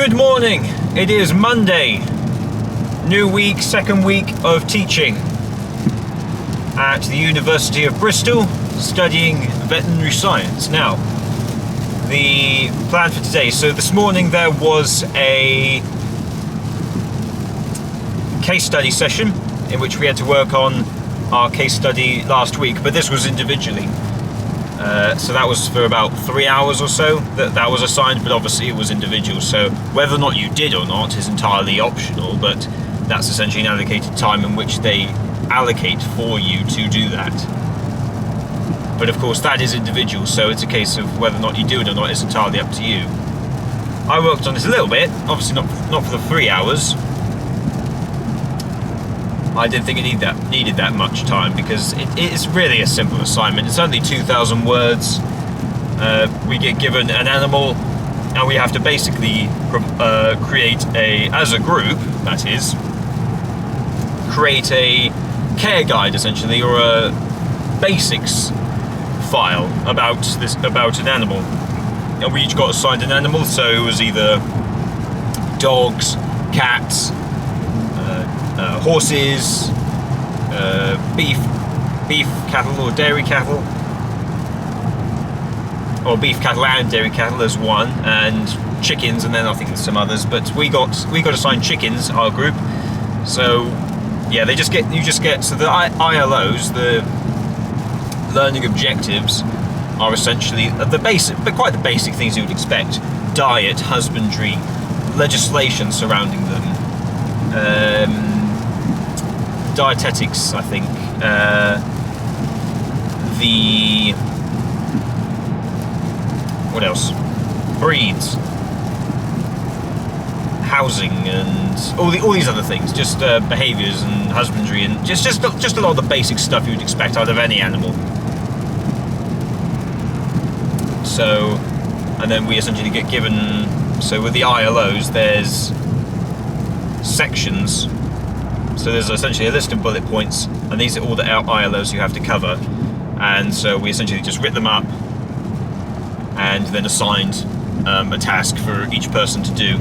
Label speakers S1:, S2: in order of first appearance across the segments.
S1: Good morning. It is Monday. New week, second week of teaching at the University of Bristol, studying veterinary science. Now, the plan for today. So this morning there was a case study session in which we had to work on our case study last week, but this was individually. So that was for about 3 hours or so that was assigned, but obviously it was individual. So whether or not you did or not is entirely optional, but that's essentially an allocated time in which they allocate for you to do that. But of course that is individual, so it's a case of whether or not you do it or not is entirely up to you. I worked on this a little bit, obviously not for the 3 hours. I didn't think it needed that much time because it is really a simple assignment. It's only 2,000 words. We get given an animal and we have to basically create as a group, that is, create a care guide essentially, or a basics file about an animal. And we each got assigned an animal, so it was either dogs, cats, horses, beef cattle or dairy cattle, or beef cattle and dairy cattle as one, and chickens, and then I think there's some others. But we got assigned chickens, our group. So yeah, you just get so the ILOs, the learning objectives, are essentially the basic, but quite the basic things you would expect: diet, husbandry, legislation surrounding them. Dietetics, I think, what else? Breeds, housing, and all these other things. Just behaviours and husbandry, and just a lot of the basic stuff you would expect out of any animal. So, and then we essentially get given. So with the ILOs, there's sections. So there's essentially a list of bullet points, and these are all the ILOs you have to cover. And so we essentially just writ them up and then assigned a task for each person to do.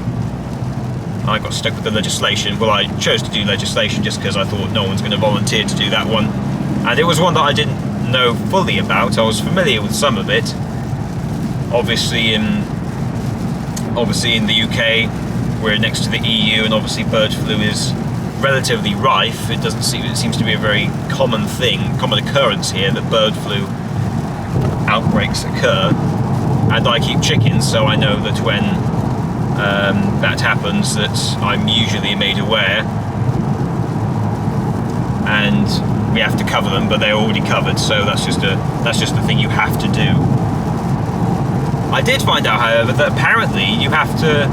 S1: I got stuck with the legislation. Well, I chose to do legislation just because I thought no one's going to volunteer to do that one. And it was one that I didn't know fully about. I was familiar with some of it. Obviously in the UK, we're next to the EU, and obviously bird flu is relatively rife. It seems to be a very common occurrence here that bird flu outbreaks occur. And I keep chickens, so I know that when that happens, that I'm usually made aware, and we have to cover them, but they're already covered. So that's just a thing you have to do. I did find out, however, that apparently you have to,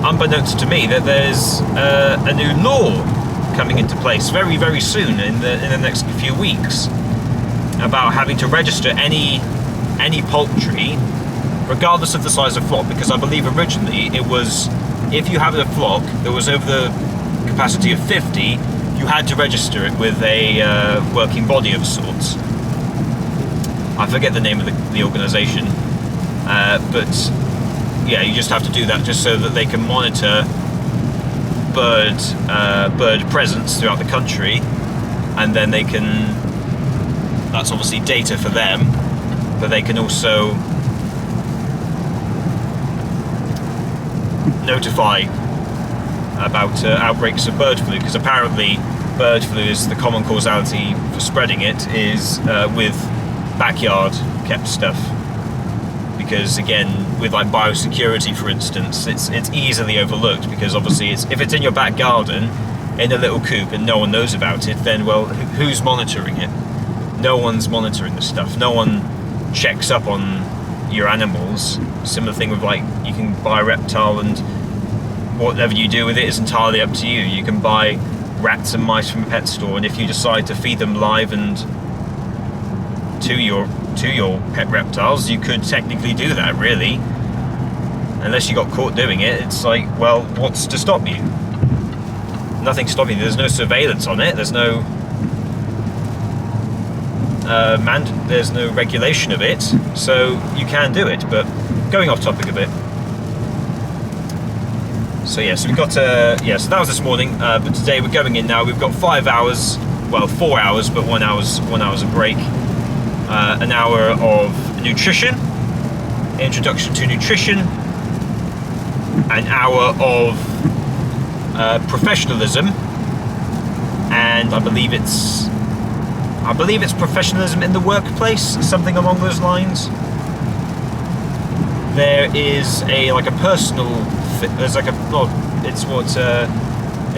S1: unbeknownst to me, that there's a new law coming into place very, very soon in the next few weeks about having to register any poultry, regardless of the size of flock. Because I believe originally it was, if you have a flock that was over the capacity of 50, you had to register it with a working body of sorts. I forget the name of the organisation, but yeah, you just have to do that just so that they can monitor bird presence throughout the country, and then they can, that's obviously data for them, but they can also notify about outbreaks of bird flu, because apparently bird flu is the common causality for spreading it is with backyard kept stuff. Because again, with like biosecurity, for instance, it's easily overlooked, because obviously if it's in your back garden in a little coop and no one knows about it, then well, who's monitoring it? No one's monitoring the stuff. No one checks up on your animals. Similar thing with, like, you can buy a reptile, and whatever you do with it is entirely up to you. You can buy rats and mice from a pet store, and if you decide to feed them live and to your pet reptiles, you could technically do that, really. Unless you got caught doing it, it's like, well, what's to stop you? Nothing's stopping you. There's no surveillance on it. There's no there's no regulation of it, so you can do it. But going off topic a bit, So yeah, so we got so that was this morning. But today we're going in now. We've got 5 hours, well 4 hours, but 1 hour's a break. An hour of nutrition, introduction to nutrition, an hour of professionalism, and I believe it's professionalism in the workplace, something along those lines. There is a personal. There's it's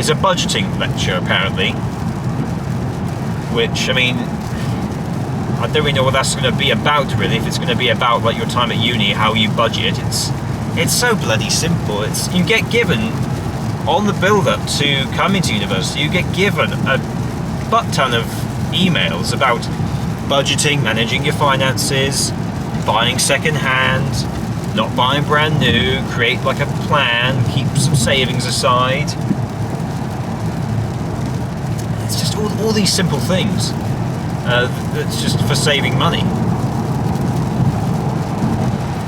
S1: a budgeting lecture apparently, which I mean, I don't really know what that's going to be about really. If it's going to be about like your time at uni, how you budget, it's so bloody simple. You get given on the build-up to coming to university, you get given a butt ton of emails about budgeting, managing your finances, buying second-hand, not buying brand new, create like a plan, keep some savings aside. It's just all these simple things that's just for saving money.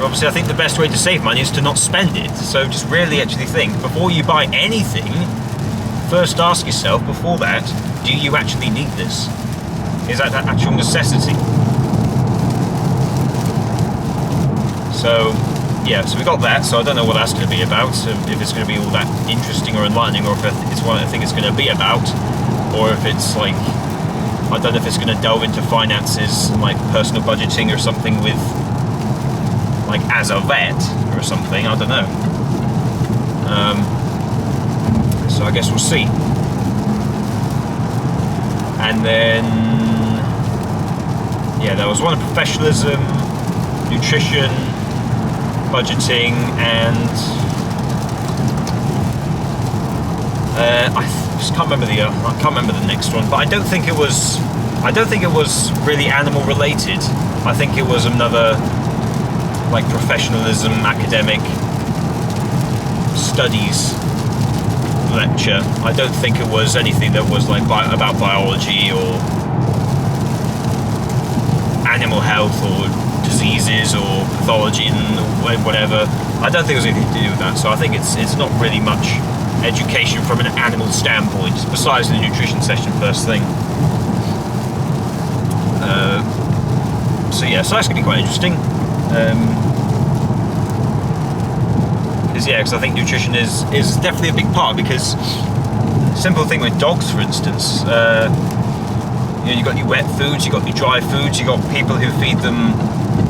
S1: Obviously, I think the best way to save money is to not spend it. So just really actually think, before you buy anything, first ask yourself before that, do you actually need this? Is that an actual necessity? So, yeah, so we got that. So I don't know what that's going to be about. So if it's going to be all that interesting or enlightening, or if it's what I think it's going to be about, or if it's like, I don't know if it's going to delve into finances, like personal budgeting or something with, like as a vet or something, I don't know. So I guess we'll see. And then, yeah, there was one of professionalism, nutrition, budgeting, and I just can't remember the next one. But I don't think it was really animal related. I think it was another like professionalism, academic studies lecture. I don't think it was anything that was like about biology or animal health or diseases or pathology and whatever. I don't think it was anything to do with that. So I think it's not really much education from an animal standpoint, besides the nutrition session first thing. So yeah, so that's going to be quite interesting. Because I think nutrition is definitely a big part, because simple thing with dogs, for instance, you've got your wet foods, you've got your dry foods, you've got people who feed them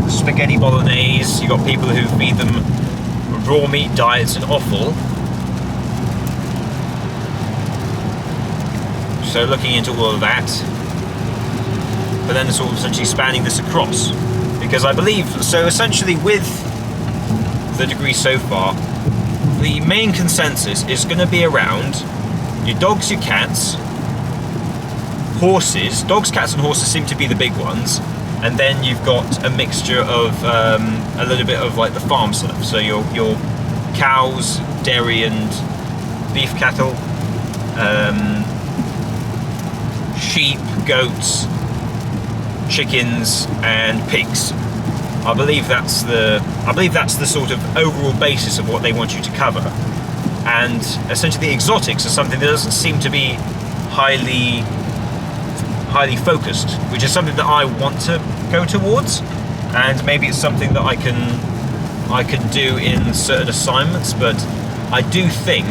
S1: spaghetti bolognese, you've got people who feed them raw meat diets and offal. So looking into all of that, but then sort of essentially spanning this across, because I believe, so essentially with the degree so far, the main consensus is going to be around your dogs, your cats, horses. Dogs, cats and horses seem to be the big ones, and then you've got a mixture of a little bit of like the farm stuff, so your cows, dairy and beef cattle, sheep, goats, chickens and pigs. I believe that's the sort of overall basis of what they want you to cover. And essentially the exotics are something that doesn't seem to be highly focused, which is something that I want to go towards, and maybe it's something that I can do in certain assignments. But I do think,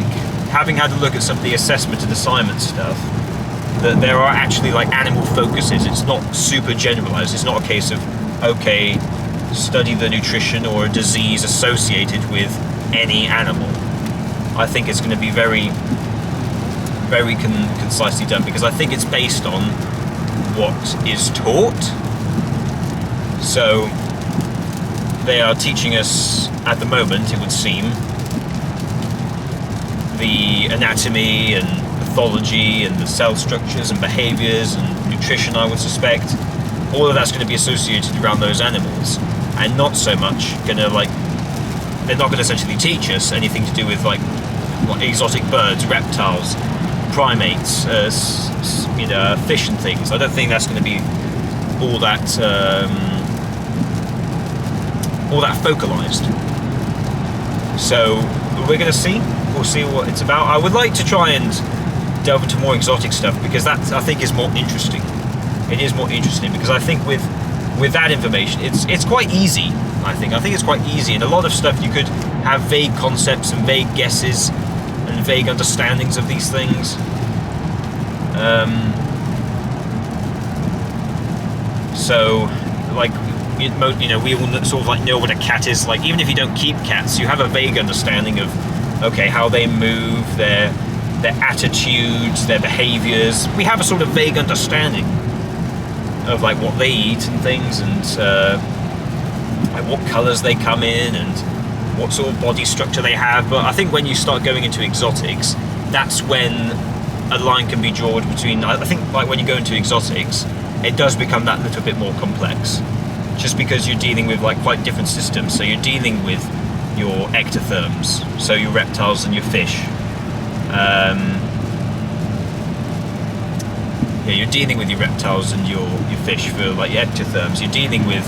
S1: having had a look at some of the assessment and assignment stuff, that there are actually like animal focuses. It's not super generalized. It's not a case of, okay, study the nutrition or a disease associated with any animal. I think it's going to be very, very concisely done, because I think it's based on what is taught. So they are teaching us at the moment, it would seem, the anatomy and pathology and the cell structures and behaviors and nutrition, I would suspect. All of that's going to be associated around those animals, and not so much going to they're not going to essentially teach us anything to do with like what exotic birds, reptiles, primates, fish and things. I don't think that's going to be all that focalized. So we're going to see. we'll see what it's about. I would like to try and delve into more exotic stuff, because that, I think, is more interesting. It is more interesting because I think with that information, it's quite easy. I think it's quite easy, and a lot of stuff you could have vague concepts and vague guesses and vague understandings of these things. So, like, we all sort of like know what a cat is. Like, even if you don't keep cats, you have a vague understanding of, okay, how they move, their attitudes, their behaviours. We have a sort of vague understanding of like what they eat and things, and like what colours they come in and what sort of body structure they have. But I think when you start going into exotics, that's when a line can be drawn between. I think like when you go into exotics, it does become that little bit more complex, just because you're dealing with like quite different systems. So you're dealing with your ectotherms, so your reptiles and your fish. Yeah, you're dealing with your reptiles and your fish for like your ectotherms. You're dealing with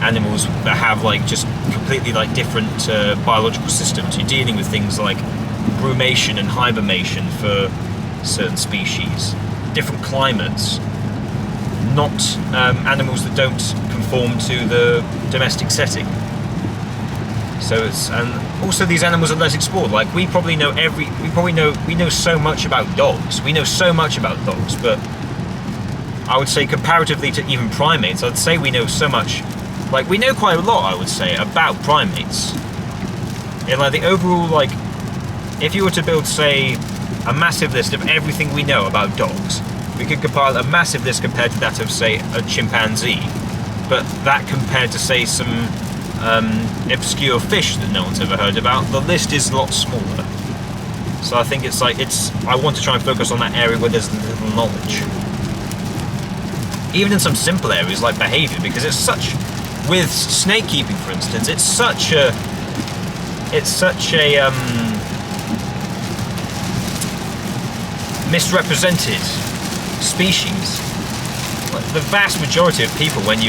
S1: animals that have like just completely like different biological systems. You're dealing with things like brumation and hibernation for certain species, different climates, not animals that don't conform to the domestic setting. So and also these animals are less explored. Like we know so much about dogs. We know so much about dogs, but I would say comparatively to even primates, I'd say we know so much. Like we know quite a lot, I would say, about primates. In like the overall, like, if you were to build, say, a massive list of everything we know about dogs, we could compile a massive list compared to that of, say, a chimpanzee. But that compared to, say, some obscure fish that no one's ever heard about, the list is a lot smaller. So I think I want to try and focus on that area where there's little knowledge. Even in some simple areas like behaviour, because it's such, with snake keeping for instance, it's such a misrepresented species. Like the vast majority of people, when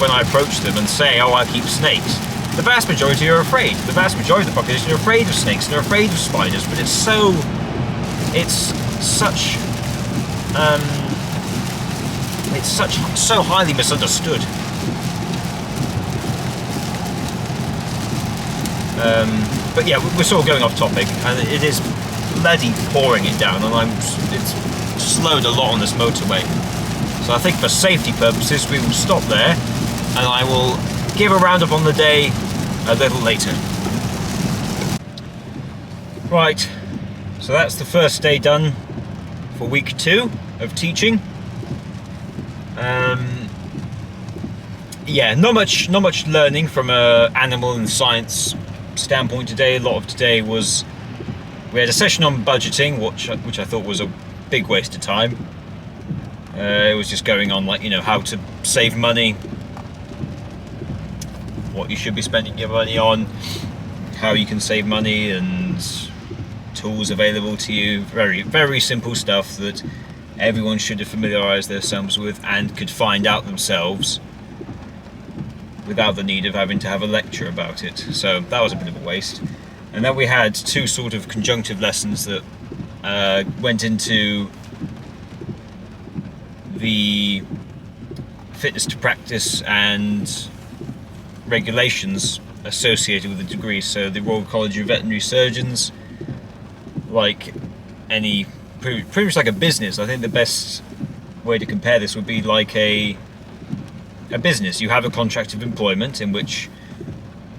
S1: I approach them and say, oh, I keep snakes, the vast majority are afraid. The vast majority of the population are afraid of snakes, they're afraid of spiders, but it's so highly misunderstood. But yeah, we're sort of going off topic, and it is bloody pouring it down, and it's slowed a lot on this motorway. So I think for safety purposes, we will stop there, and I will give a roundup on the day a little later. Right, so that's the first day done for week 2 of teaching. Yeah, not much learning from a animal and science standpoint today. A lot of today was, we had a session on budgeting, which I thought was a big waste of time. It was just going on like, how to save money, what you should be spending your money on, how you can save money, and tools available to you. Very, very simple stuff that everyone should have familiarised themselves with and could find out themselves without the need of having to have a lecture about it. So that was a bit of a waste. And then we had 2 sort of conjunctive lessons that went into the fitness to practice and regulations associated with the degree. So the Royal College of Veterinary Surgeons, like any, pretty much like a business. I think the best way to compare this would be like a business. You have a contract of employment in which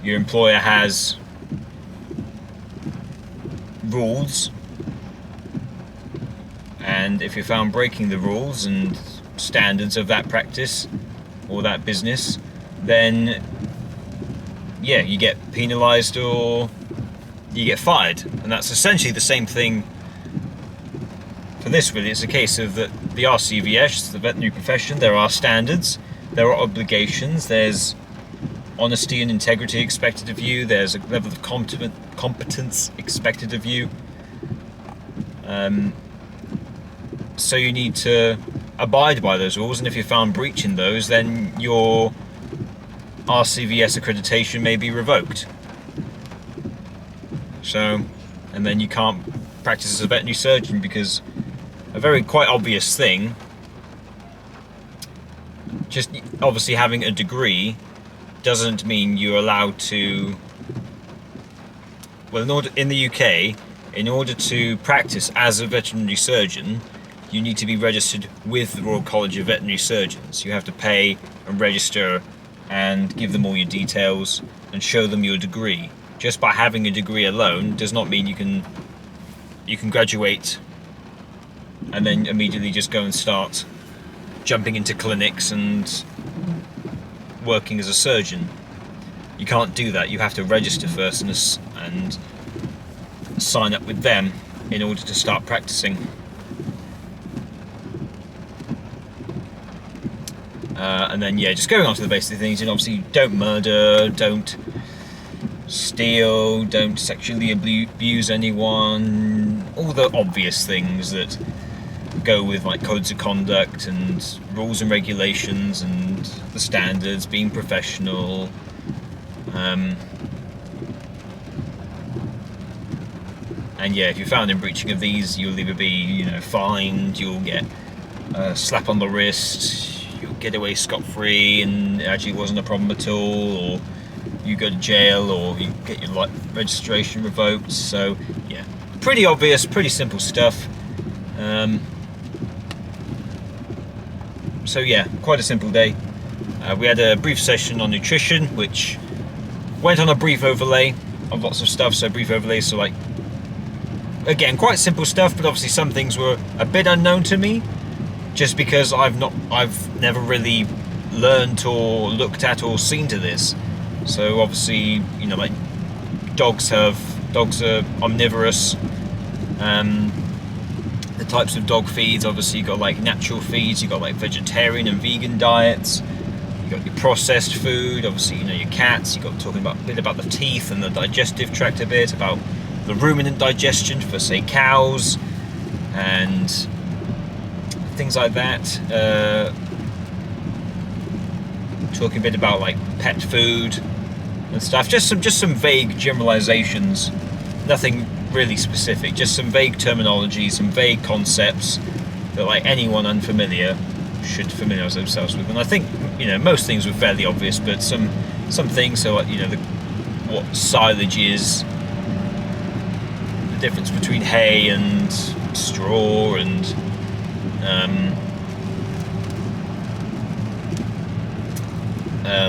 S1: your employer has rules, and if you're found breaking the rules and standards of that practice or that business, then yeah, you get penalised or you get fired. And that's essentially the same thing for this, really. It's a case of that the RCVS, the veterinary profession, there are standards, there are obligations, there's honesty and integrity expected of you, there's a level of competence expected of you. So you need to abide by those rules, and if you're found breaching those, then your RCVS accreditation may be revoked. So and then you can't practice as a veterinary surgeon, because a very quite obvious thing, just obviously having a degree doesn't mean you're allowed to, well, in the UK, in order to practice as a veterinary surgeon, you need to be registered with the Royal College of Veterinary Surgeons. You have to pay and register and give them all your details and show them your degree. Just by having a degree alone does not mean you can graduate and then immediately just go and start jumping into clinics and working as a surgeon. You can't do that. You have to register first and sign up with them in order to start practicing. And then, yeah, just going on to the basic things, and obviously don't murder, don't steal, don't sexually abuse anyone, all the obvious things that go with like codes of conduct and rules and regulations and the standards, being professional. And yeah, if you're found in breaching of these, you'll either be, fined, you'll get a slap on the wrist, you'll get away scot-free and it actually wasn't a problem at all, or you go to jail, or you get your registration revoked. So yeah, pretty obvious, pretty simple stuff. So yeah, quite a simple day. We had a brief session on nutrition, which went on a brief overlay of lots of stuff. So brief overlay, so like, again, quite simple stuff, but obviously some things were a bit unknown to me, just because I've never really learned or looked at or seen to this. So obviously, like dogs are omnivorous. The types of dog feeds, obviously you've got like natural feeds, you've got like vegetarian and vegan diets, you've got your processed food, obviously your cats, you've got talking about a bit about the teeth and the digestive tract, a bit about the ruminant digestion for, say, cows and things like that. Talking a bit about like pet food and stuff, just some vague generalizations, nothing really specific, just some vague terminology, some vague concepts that like anyone unfamiliar should familiarize themselves with. And I think most things were fairly obvious, but some things, so like what silage is, the difference between hay and straw, and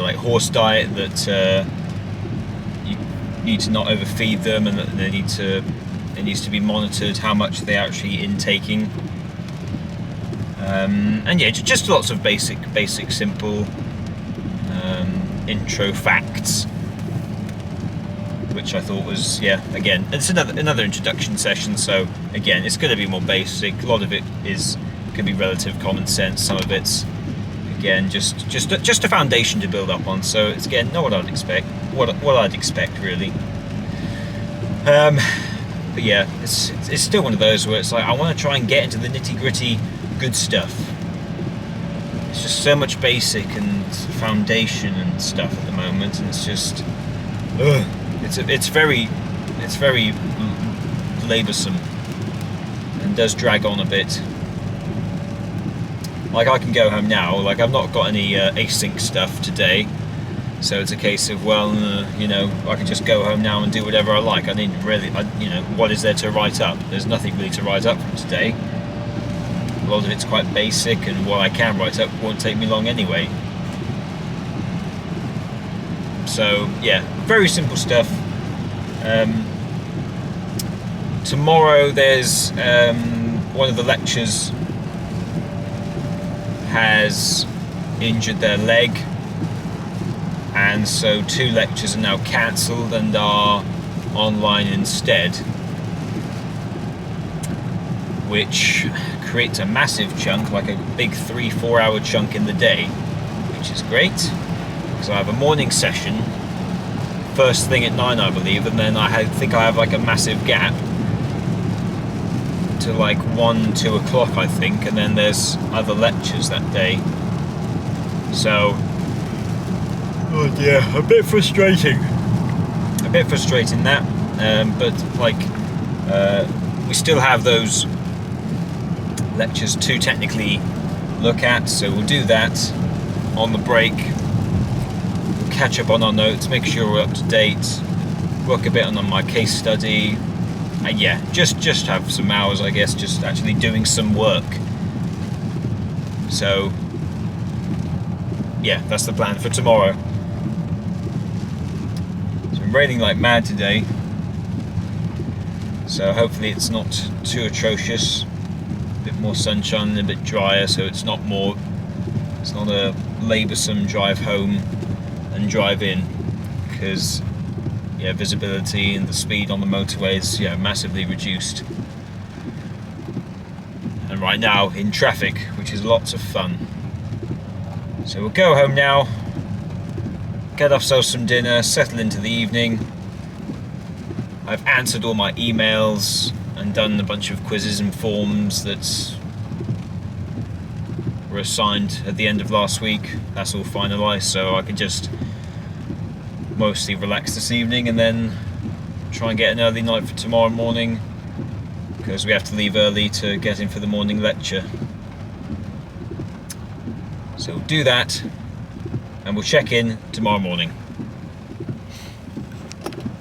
S1: like horse diet, that you need to not overfeed them, and that it needs to be monitored how much they're actually intaking. And yeah, just lots of basic simple intro facts, which I thought was, yeah, again, it's another introduction session. So again, it's going to be more basic. A lot of it can be relative common sense. Some of it's, again, just a foundation to build up on. So it's, again, not what I'd expect. What I'd expect, really. But yeah, it's still one of those where it's like, I want to try and get into the nitty-gritty good stuff. It's just so much basic and foundation and stuff at the moment, and it's just, it's very laboursome and does drag on a bit. Like, I can go home now, like I've not got any async stuff today, so it's a case of, well, I can just go home now and do whatever I like. I need really, what is there to write up? There's nothing really to write up from today. A lot of it's quite basic, and what I can write up won't take me long anyway. So yeah, very simple stuff. Tomorrow there's one of the lecturers has injured their leg, and so 2 lectures are now cancelled and are online instead, which creates a massive chunk, like a big 3-4 hour chunk in the day, which is great, because I have a morning session first thing at 9, I believe, and then I think I have like a massive gap to like 1-2 o'clock, I think, and then there's other lectures that day. So, oh yeah, a bit frustrating that, but like, We still have those lectures to technically look at, so we'll do that on the break. We'll catch up on our notes, make sure we're up to date, work a bit on my case study, and yeah, just have some hours, I guess, just actually doing some work. So yeah, that's the plan for tomorrow. It's been raining like mad today, so hopefully it's not too atrocious. A bit more sunshine and a bit drier, so it's not a laboursome drive home and drive in, because yeah, visibility and the speed on the motorways, yeah, massively reduced. And right now in traffic, which is lots of fun. So we'll go home now, get ourselves some dinner, settle into the evening. I've answered all my emails and done a bunch of quizzes and forms that were assigned at the end of last week. That's all finalised, so I can just mostly relax this evening and then try and get an early night for tomorrow morning, because we have to leave early to get in for the morning lecture. So we'll do that and we'll check in tomorrow morning.